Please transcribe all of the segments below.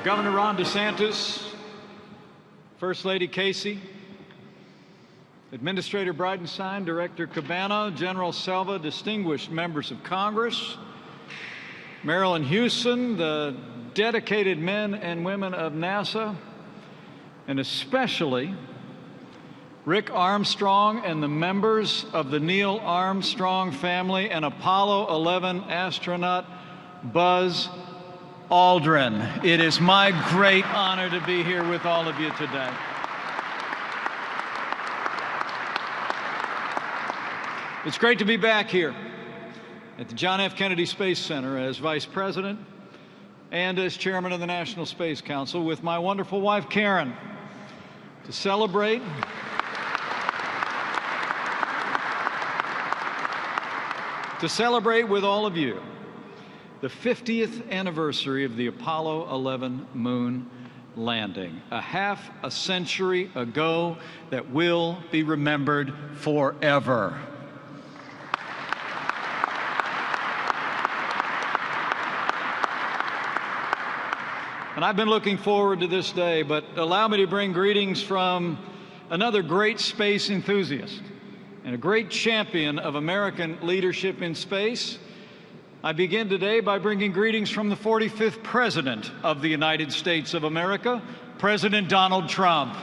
Governor Ron DeSantis, First Lady Casey, Administrator Bridenstine, Director Cabana, General Selva, distinguished members of Congress, Marilyn Houston, the dedicated men and women of NASA, and especially Rick Armstrong and the members of the Neil Armstrong family and Apollo 11 astronaut Buzz Aldrin. It is my great honor to be here with all of you today. It's great to be back here at the John F. Kennedy Space Center as Vice President and as Chairman of the National Space Council with my wonderful wife, Karen, to celebrate with all of you the 50th anniversary of the Apollo 11 moon landing, a half a century ago that will be remembered forever. And I've been looking forward to this day, but allow me to bring greetings from another great space enthusiast and a great champion of American leadership in space. I begin today by bringing greetings from the 45th President of the United States of America, President Donald Trump.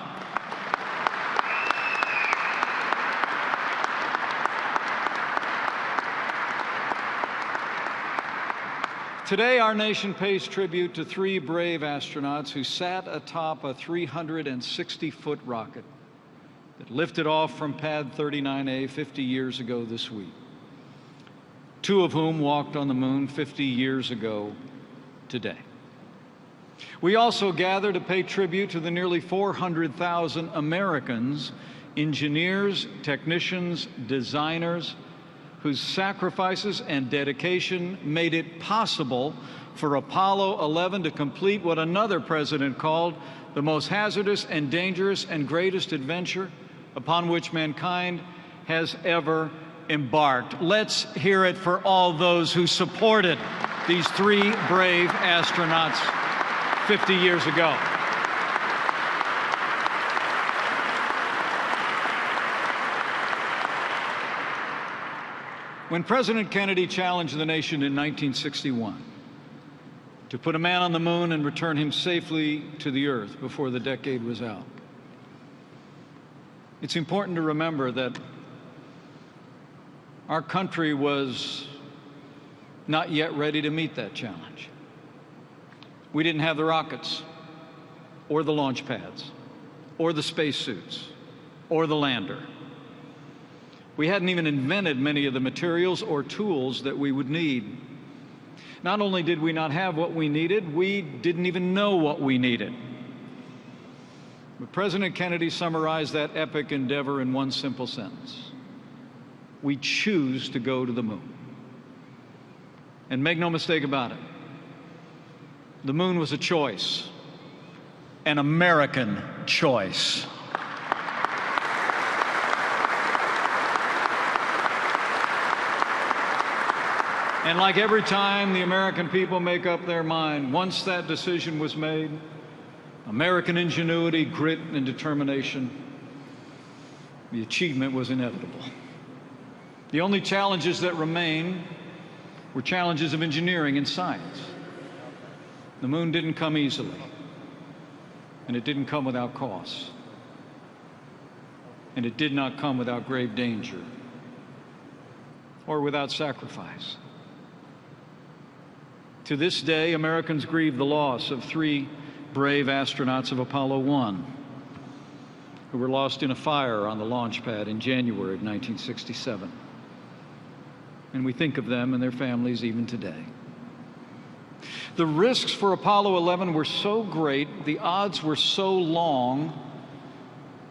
Today, our nation pays tribute to three brave astronauts who sat atop a 360-foot rocket that lifted off from Pad 39A 50 years ago this week, two of whom walked on the moon 50 years ago today. We also gather to pay tribute to the nearly 400,000 Americans, engineers, technicians, designers, whose sacrifices and dedication made it possible for Apollo 11 to complete what another president called the most hazardous and dangerous and greatest adventure upon which mankind has ever embarked. Let's hear it for all those who supported these three brave astronauts 50 years ago. When President Kennedy challenged the nation in 1961 to put a man on the moon and return him safely to the Earth before the decade was out, it's important to remember that our country was not yet ready to meet that challenge. We didn't have the rockets, or the launch pads, or the spacesuits, or the lander. We hadn't even invented many of the materials or tools that we would need. Not only did we not have what we needed, we didn't even know what we needed. But President Kennedy summarized that epic endeavor in one simple sentence: we choose to go to the moon. And make no mistake about it, the moon was a choice, an American choice. And like every time the American people make up their mind, once that decision was made, American ingenuity, grit, and determination, the achievement was inevitable. The only challenges that remain were challenges of engineering and science. The moon didn't come easily, and it didn't come without costs, and it did not come without grave danger or without sacrifice. To this day, Americans grieve the loss of three brave astronauts of Apollo 1 who were lost in a fire on the launch pad in January of 1967. And we think of them and their families even today. The risks for Apollo 11 were so great, the odds were so long,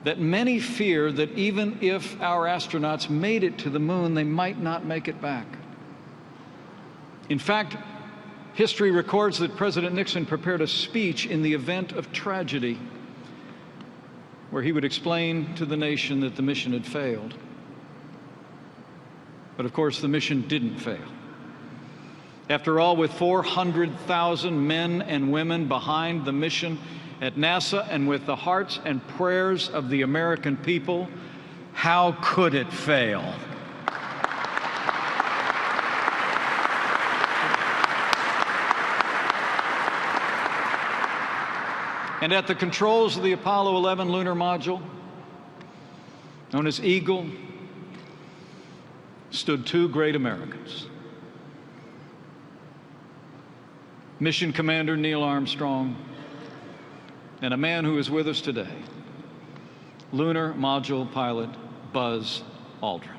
that many fear that even if our astronauts made it to the moon, they might not make it back. In fact, history records that President Nixon prepared a speech in the event of tragedy where he would explain to the nation that the mission had failed. But of course, the mission didn't fail. After all, with 400,000 men and women behind the mission at NASA and with the hearts and prayers of the American people, how could it fail? And at the controls of the Apollo 11 lunar module, known as Eagle, stood two great Americans. Mission Commander Neil Armstrong, and a man who is with us today, lunar module pilot Buzz Aldrin.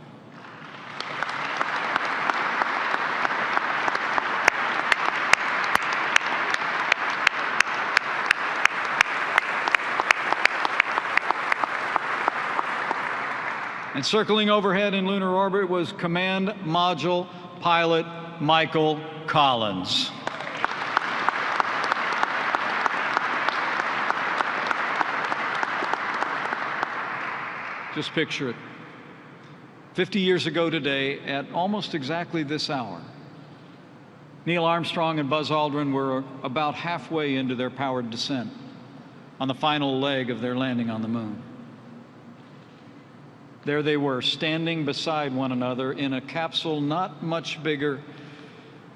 And circling overhead in lunar orbit was Command Module Pilot Michael Collins. Just picture it. 50 years ago today, at almost exactly this hour, Neil Armstrong and Buzz Aldrin were about halfway into their powered descent on the final leg of their landing on the moon. There they were, standing beside one another in a capsule not much bigger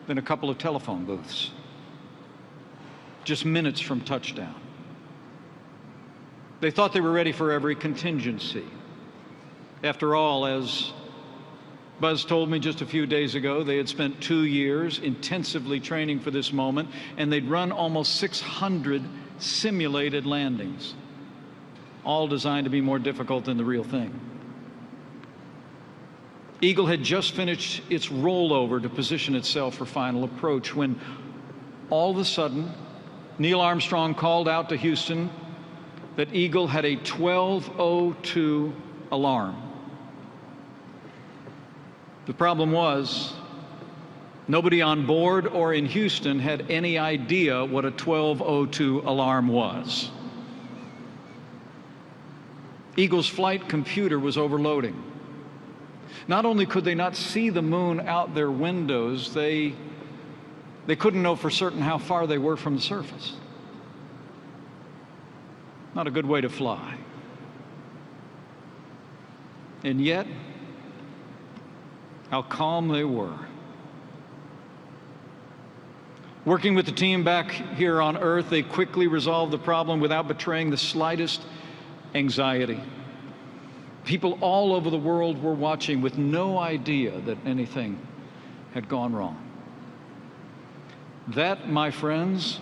than a couple of telephone booths, just minutes from touchdown. They thought they were ready for every contingency. After all, as Buzz told me just a few days ago, they had spent 2 years intensively training for this moment, and they'd run almost 600 simulated landings, all designed to be more difficult than the real thing. Eagle had just finished its rollover to position itself for final approach when all of a sudden Neil Armstrong called out to Houston that Eagle had a 12:02 alarm. The problem was nobody on board or in Houston had any idea what a 12:02 alarm was. Eagle's flight computer was overloading. Not only could they not see the moon out their windows, they couldn't know for certain how far they were from the surface. Not a good way to fly. And yet, how calm they were. Working with the team back here on Earth, they quickly resolved the problem without betraying the slightest anxiety. People all over the world were watching with no idea that anything had gone wrong. That, my friends,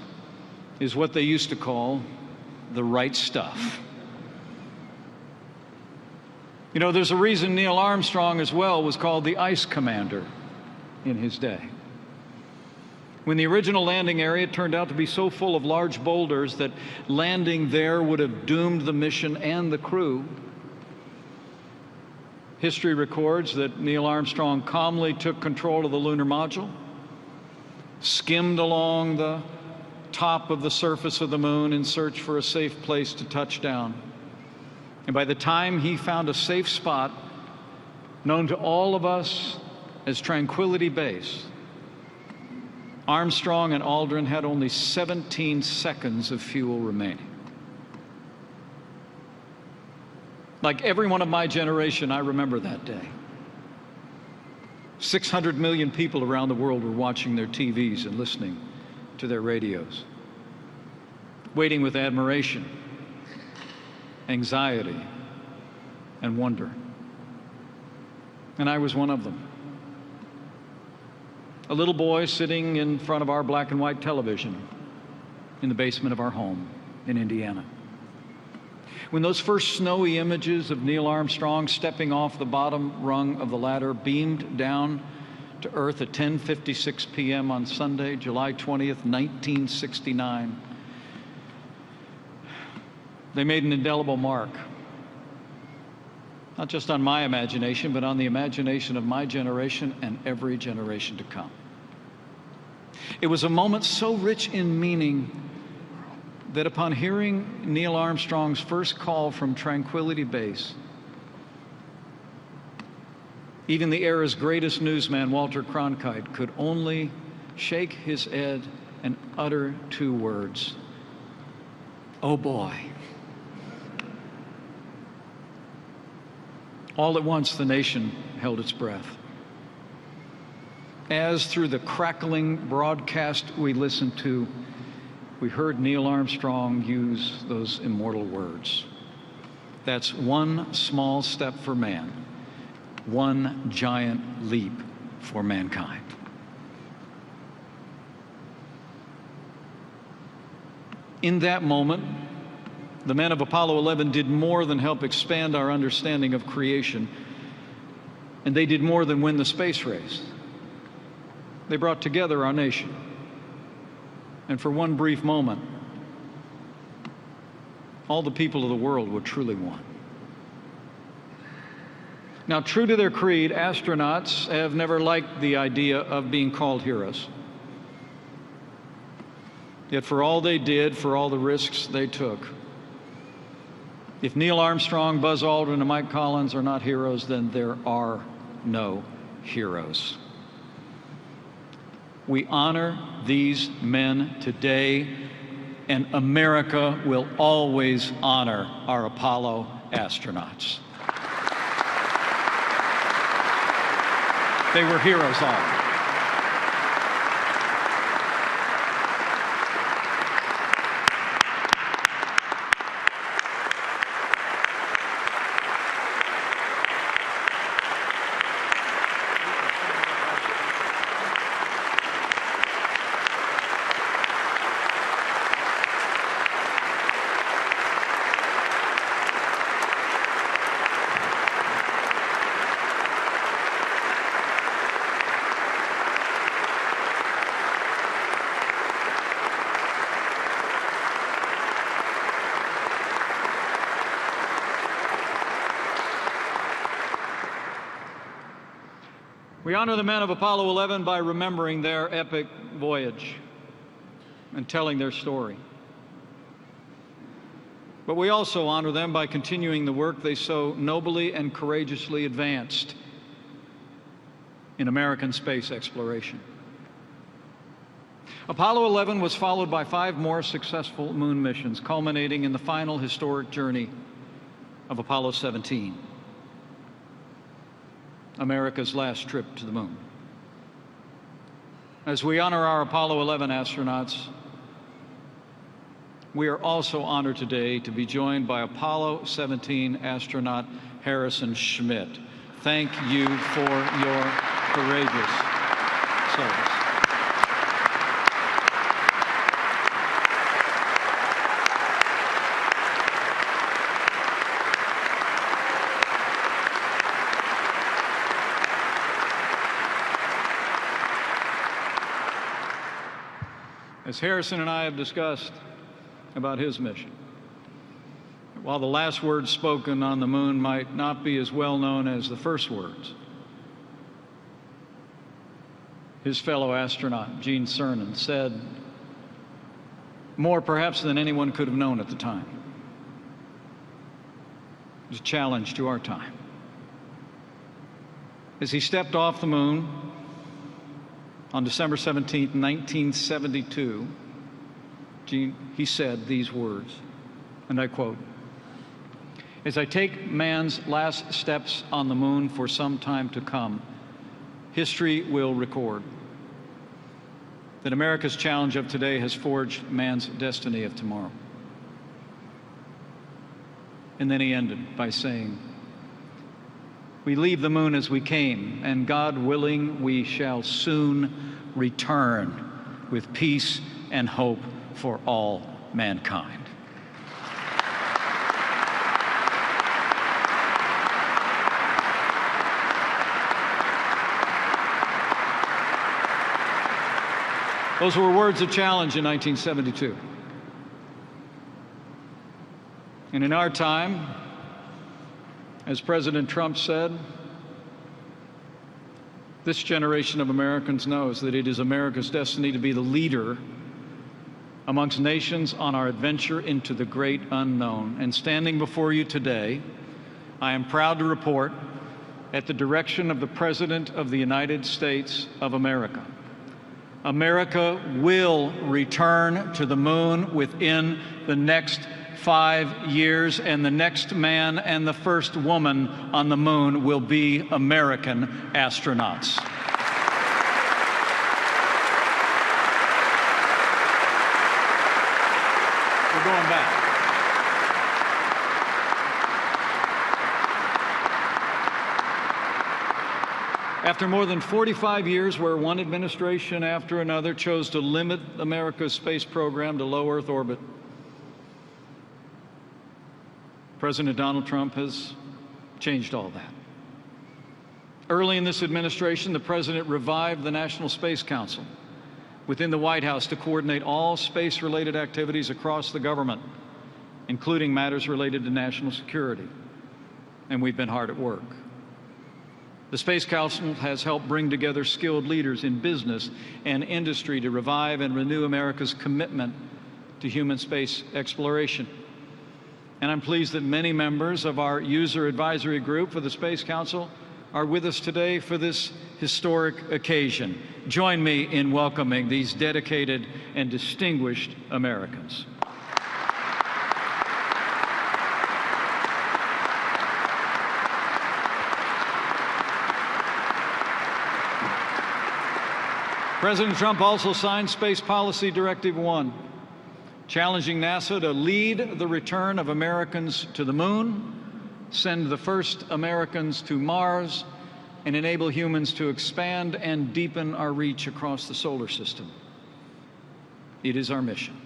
is what they used to call the right stuff. You know, there's a reason Neil Armstrong as well was called the Ice Commander in his day. When the original landing area turned out to be so full of large boulders that landing there would have doomed the mission and the crew, history records that Neil Armstrong calmly took control of the lunar module, skimmed along the top of the surface of the moon in search for a safe place to touch down. And by the time he found a safe spot, known to all of us as Tranquility Base, Armstrong and Aldrin had only 17 seconds of fuel remaining. Like everyone of my generation, I remember that day. 600 million people around the world were watching their TVs and listening to their radios, waiting with admiration, anxiety, and wonder. And I was one of them. A little boy sitting in front of our black and white television in the basement of our home in Indiana. When those first snowy images of Neil Armstrong stepping off the bottom rung of the ladder beamed down to Earth at 10:56 p.m. on Sunday, July 20th, 1969, they made an indelible mark, not just on my imagination, but on the imagination of my generation and every generation to come. It was a moment so rich in meaning that upon hearing Neil Armstrong's first call from Tranquility Base, even the era's greatest newsman, Walter Cronkite, could only shake his head, and utter two words: "Oh boy." All at once, the nation held its breath, as through the crackling broadcast we listened to, we heard Neil Armstrong use those immortal words. That's one small step for man, one giant leap for mankind. In that moment, the men of Apollo 11 did more than help expand our understanding of creation, and they did more than win the space race. They brought together our nation. And for one brief moment, all the people of the world were truly one. Now, true to their creed, astronauts have never liked the idea of being called heroes. Yet for all they did, for all the risks they took, if Neil Armstrong, Buzz Aldrin, and Mike Collins are not heroes, then there are no heroes. We honor these men today, and America will always honor our Apollo astronauts. They were heroes all. We honor the men of Apollo 11 by remembering their epic voyage and telling their story. But we also honor them by continuing the work they so nobly and courageously advanced in American space exploration. Apollo 11 was followed by 5 more successful moon missions, culminating in the final historic journey of Apollo 17. America's last trip to the moon. As we honor our Apollo 11 astronauts, we are also honored today to be joined by Apollo 17 astronaut Harrison Schmitt. Thank you for your courageous service. As Harrison and I have discussed about his mission, while the last words spoken on the moon might not be as well known as the first words, his fellow astronaut, Gene Cernan, said more perhaps than anyone could have known at the time. It was a challenge to our time. As he stepped off the moon on December 17, 1972, he said these words, and I quote, "As I take man's last steps on the moon for some time to come, history will record that America's challenge of today has forged man's destiny of tomorrow." And then he ended by saying, "We leave the moon as we came, and God willing, we shall soon return with peace and hope for all mankind." Those were words of challenge in 1972. And in our time, as President Trump said, this generation of Americans knows that it is America's destiny to be the leader amongst nations on our adventure into the great unknown. And standing before you today, I am proud to report, at the direction of the President of the United States of America, America will return to the moon within the next 5 years, and the next man and the first woman on the moon will be American astronauts. We're going back. After more than 45 years where one administration after another chose to limit America's space program to low Earth orbit, President Donald Trump has changed all that. Early in this administration, the President revived the National Space Council within the White House to coordinate all space-related activities across the government, including matters related to national security. And we've been hard at work. The Space Council has helped bring together skilled leaders in business and industry to revive and renew America's commitment to human space exploration. And I'm pleased that many members of our user advisory group for the Space Council are with us today for this historic occasion. Join me in welcoming these dedicated and distinguished Americans. President Trump also signed Space Policy Directive 1, challenging NASA to lead the return of Americans to the moon, send the first Americans to Mars, and enable humans to expand and deepen our reach across the solar system. It is our mission.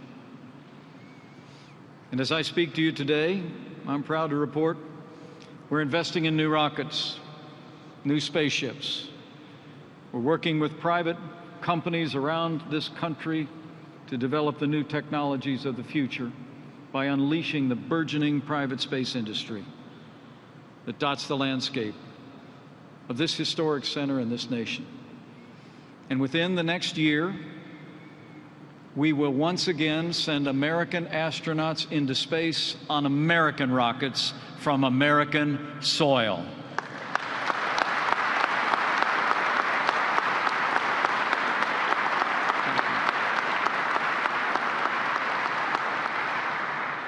And as I speak to you today, I'm proud to report we're investing in new rockets, new spaceships. We're working with private companies around this country to develop the new technologies of the future by unleashing the burgeoning private space industry that dots the landscape of this historic center in this nation. And within the next year, we will once again send American astronauts into space on American rockets from American soil.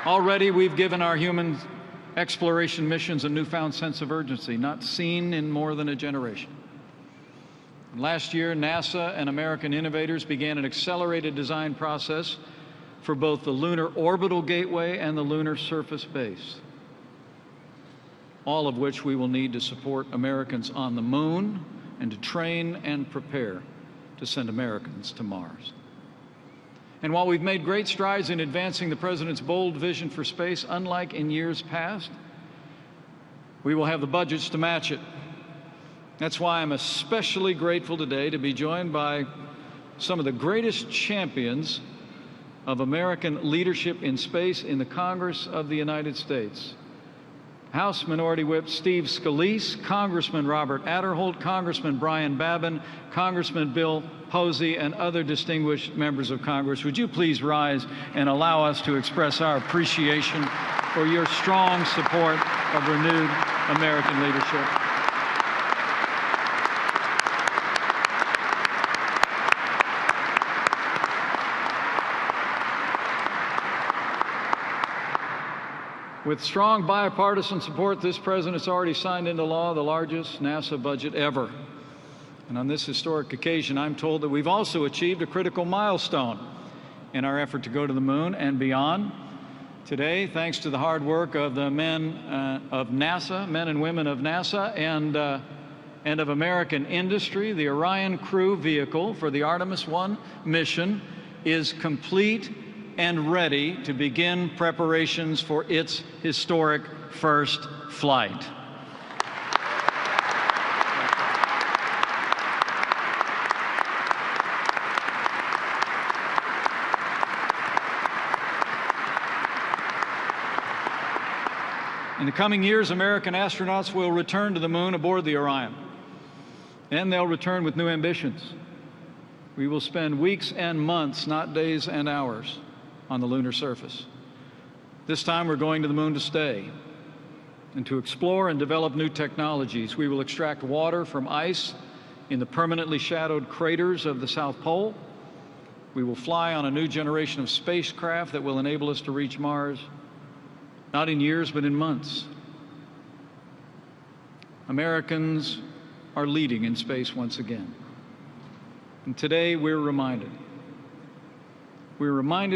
Already, we've given our human exploration missions a newfound sense of urgency, not seen in more than a generation. Last year, NASA and American innovators began an accelerated design process for both the Lunar Orbital Gateway and the Lunar Surface Base, all of which we will need to support Americans on the moon and to train and prepare to send Americans to Mars. And while we've made great strides in advancing the President's bold vision for space, unlike in years past, we will have the budgets to match it. That's why I'm especially grateful today to be joined by some of the greatest champions of American leadership in space in the Congress of the United States. House Minority Whip Steve Scalise, Congressman Robert Aderholt, Congressman Brian Babin, Congressman Bill Posey, and other distinguished members of Congress. Would you please rise and allow us to express our appreciation for your strong support of renewed American leadership? With strong bipartisan support, this president's already signed into law the largest NASA budget ever. And on this historic occasion, I'm told that we've also achieved a critical milestone in our effort to go to the moon and beyond. Today, thanks to the hard work of the men of NASA, men and women of NASA, and of American industry, the Orion crew vehicle for the Artemis 1 mission is complete and ready to begin preparations for its historic first flight. In the coming years, American astronauts will return to the moon aboard the Orion, and they'll return with new ambitions. We will spend weeks and months, not days and hours, on the lunar surface. This time we're going to the moon to stay and to explore and develop new technologies. We will extract water from ice in the permanently shadowed craters of the South Pole We will fly on a new generation of spacecraft that will enable us to reach Mars, not in years, but in months. Americans are leading in space once again. And today we're reminded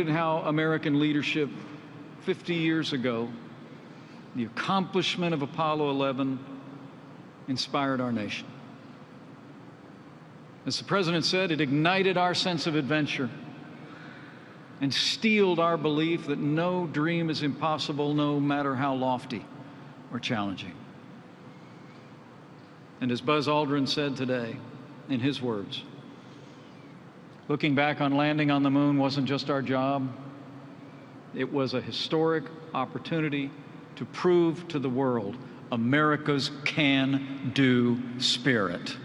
how American leadership 50 years ago, the accomplishment of Apollo 11, inspired our nation. As the President said, it ignited our sense of adventure and steeled our belief that no dream is impossible, no matter how lofty or challenging. And as Buzz Aldrin said today, in his words, looking back on landing on the moon wasn't just our job, it was a historic opportunity to prove to the world America's can-do spirit.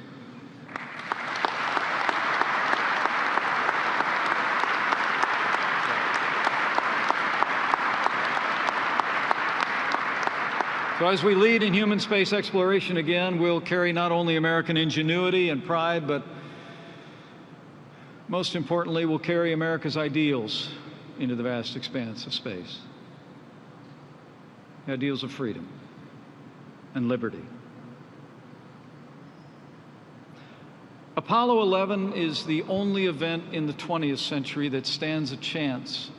So as we lead in human space exploration again, we'll carry not only American ingenuity and pride, but most importantly, we'll carry America's ideals into the vast expanse of space. The ideals of freedom and liberty. Apollo 11 is the only event in the 20th century that stands a chance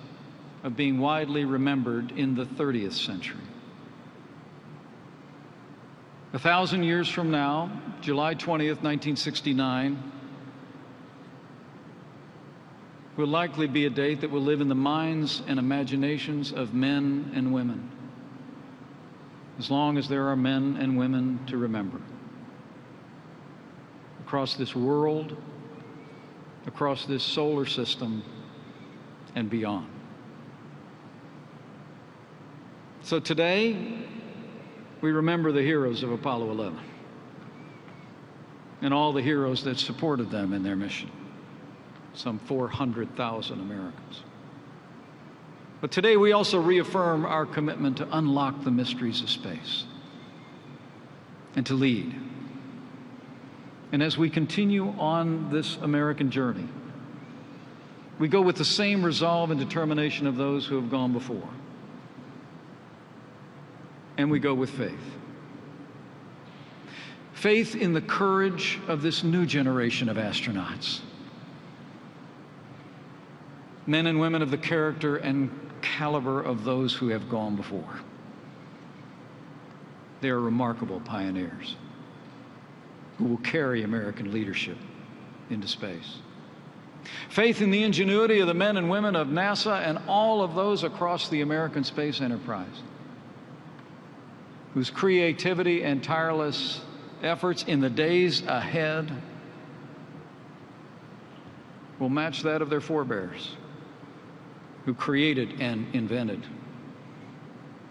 of being widely remembered in the 30th century. 1,000 years from now, July 20th, 1969, will likely be a date that will live in the minds and imaginations of men and women, as long as there are men and women to remember. Across this world, across this solar system, and beyond. So today, we remember the heroes of Apollo 11 and all the heroes that supported them in their mission, some 400,000 Americans. But today we also reaffirm our commitment to unlock the mysteries of space and to lead. And as we continue on this American journey, we go with the same resolve and determination of those who have gone before. And we go with faith. Faith in the courage of this new generation of astronauts. Men and women of the character and caliber of those who have gone before. They are remarkable pioneers who will carry American leadership into space. Faith in the ingenuity of the men and women of NASA and all of those across the American space enterprise, whose creativity and tireless efforts in the days ahead will match that of their forebears, who created and invented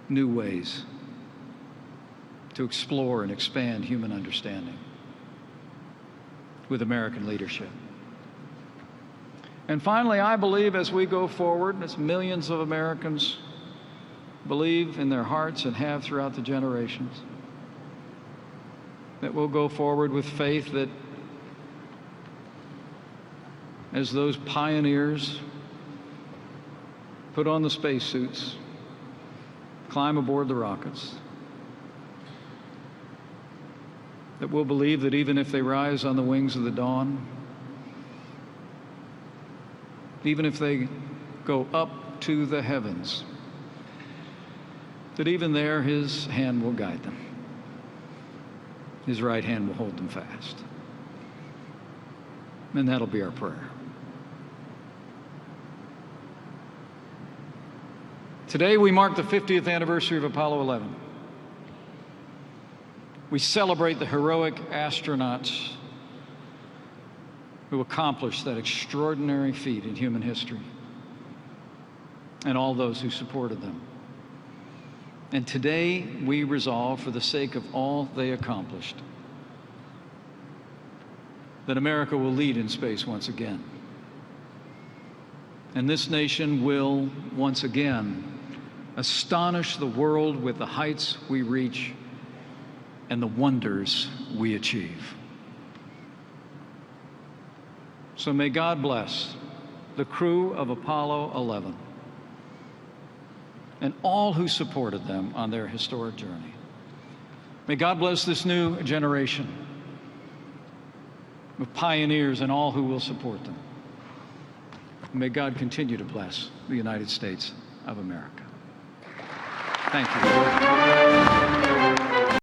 new ways to explore and expand human understanding with American leadership. And finally, I believe as we go forward, as millions of Americans believe in their hearts and have throughout the generations, that we'll go forward with faith that as those pioneers put on the spacesuits, climb aboard the rockets, that we'll believe that even if they rise on the wings of the dawn, even if they go up to the heavens, that even there his hand will guide them. His right hand will hold them fast. And that'll be our prayer. Today we mark the 50th anniversary of Apollo 11. We celebrate the heroic astronauts who accomplished that extraordinary feat in human history and all those who supported them. And today we resolve, for the sake of all they accomplished, that America will lead in space once again. And this nation will once again astonish the world with the heights we reach and the wonders we achieve. So may God bless the crew of Apollo 11, and all who supported them on their historic journey. May God bless this new generation of pioneers and all who will support them. May God continue to bless the United States of America. Thank you.